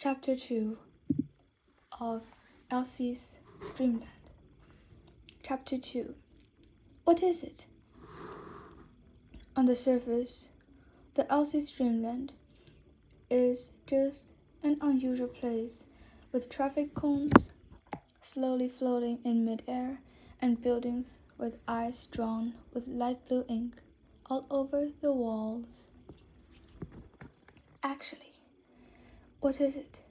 Chapter 2 of Elsie's Dreamland. Chapter 2. What is it? On the surface, the Elsie's Dreamland is just an unusual place with traffic cones slowly floating in mid-air and buildings with eyes drawn with light blue ink all over the walls. Actually, what is it?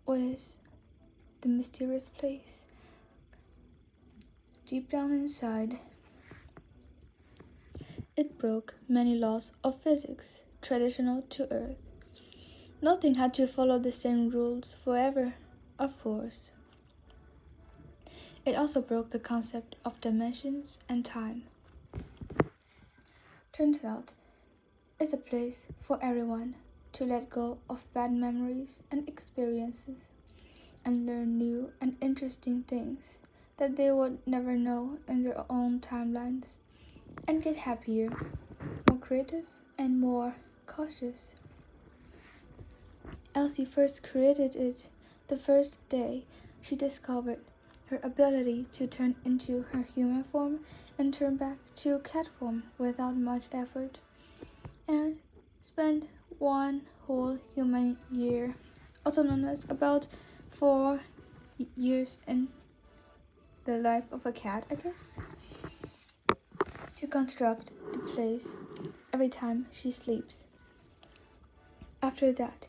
What is the mysterious place? Deep down inside, it broke many laws of physics traditional to Earth. Nothing had to follow the same rules forever, of course. It also broke the concept of dimensions and time. Turns out, it's a place for everyone to let go of bad memories and experiences and learn new and interesting things that they would never know in their own timelines and get happier, more creative, and more cautious. Elsie first created it the first day she discovered her ability to turn into her human form and turn back to cat form without much effort, and spent one whole human year, also known as about 4 years in the life of a cat, I guess, to construct the place every time she sleeps. After that,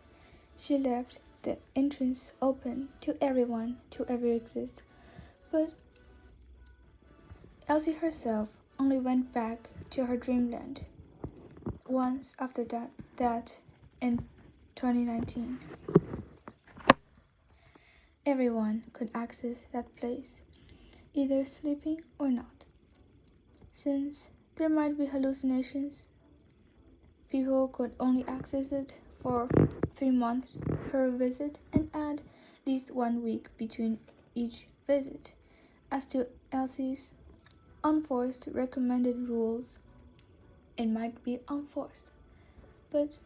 she left the entrance open to everyone to ever exist, but Elsie herself only went back to her dreamland once after that in 2019. Everyone could access that place, either sleeping or not. Since there might be hallucinations, people could only access it for 3 months per visit and add at least 1 week between each visit. As to Elsie's unforced recommended rules, it might be unforced, but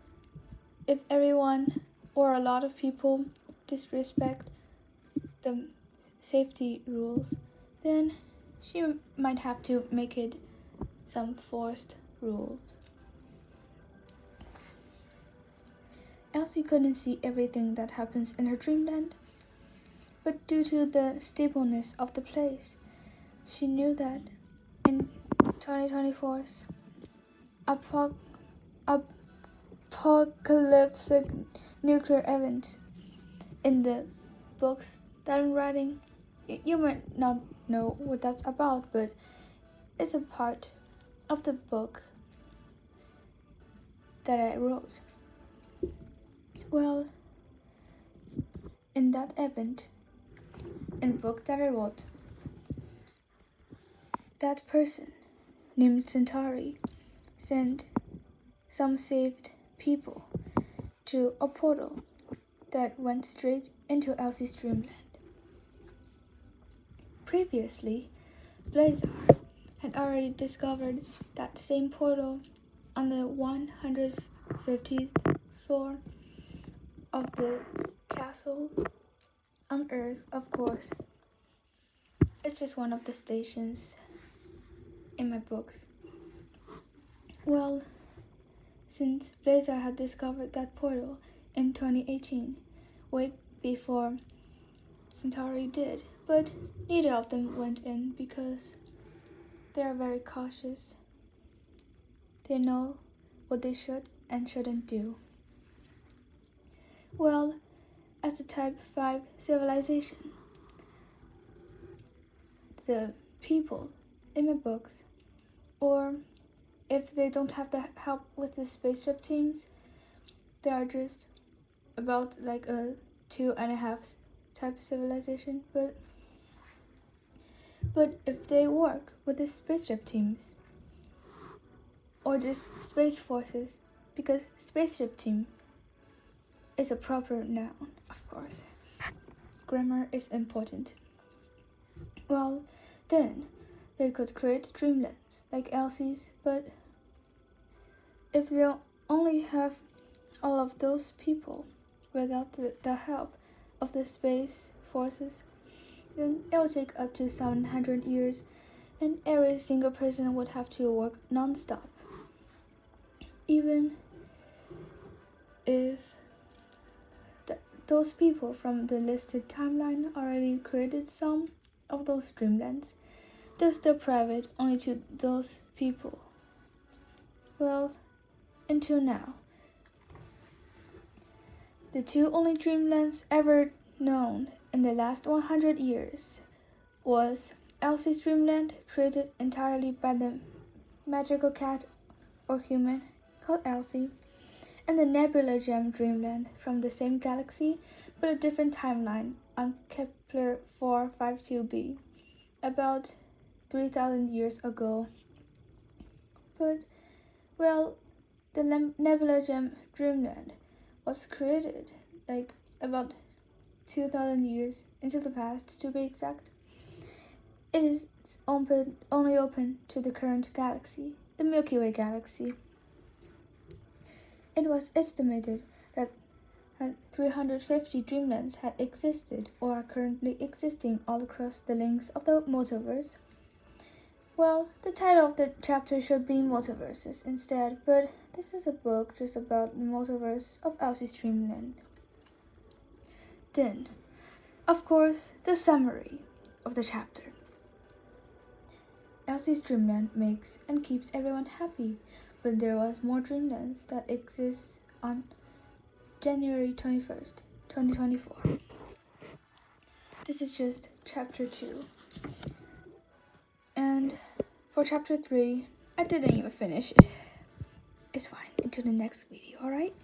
if everyone or a lot of people disrespect the safety rules, then she might have to make it some forced rules. Elsie couldn't see everything that happens in her dreamland, but due to the stableness of the place, she knew that in 2024's apocalyptic nuclear event, in the books that I'm writing, you might not know what that's about, but it's a part of the book that I wrote. Well, in that event, in the book that I wrote, that person named Centauri sent some saved people to a portal that went straight into Elsie's dreamland. Previously, Blazar had already discovered that same portal on the 150th floor of the castle on Earth, of course. It's just one of the stations in my books. Well, since Blazar had discovered that portal in 2018, way before Centauri did, but neither of them went in because they are very cautious. They know what they should and shouldn't do. Well, as a Type 5 civilization, the people in my books, or if they don't have the help with the spaceship teams, they are just about like a 2.5 type civilization, but if they work with the spaceship teams, or just space forces, because spaceship team is a proper noun, of course. Grammar is important. Well, then they could create dreamlands like Elsie's, but if they only have all of those people without the help of the space forces, then it would take up to 700 years, and every single person would have to work non-stop. Even if those people from the listed timeline already created some of those dreamlands, they're still private only to those people. Well, until now, the two only dreamlands ever known in the last 100 years was Elsie's dreamland, created entirely by the magical cat or human called Elsie, and the Nebula Gem dreamland from the same galaxy but a different timeline on Kepler 452b, about 3,000 years ago. But, well, the Nebula Gem dreamland was created like about 2,000 years into the past, to be exact. It is only open to the current galaxy, the Milky Way galaxy. It was estimated that 350 dreamlands had existed or are currently existing all across the links of the multiverse. Well, the title of the chapter should be Multiverses instead, but this is a book just about the multiverse of Elsie's Dreamland. Then, of course, the summary of the chapter. Elsie's Dreamland makes and keeps everyone happy, but there was more dreamlands that exist on January 21st, 2024. This is just chapter 2. And for chapter 3, I didn't even finish it. It's fine. Until the next video, alright?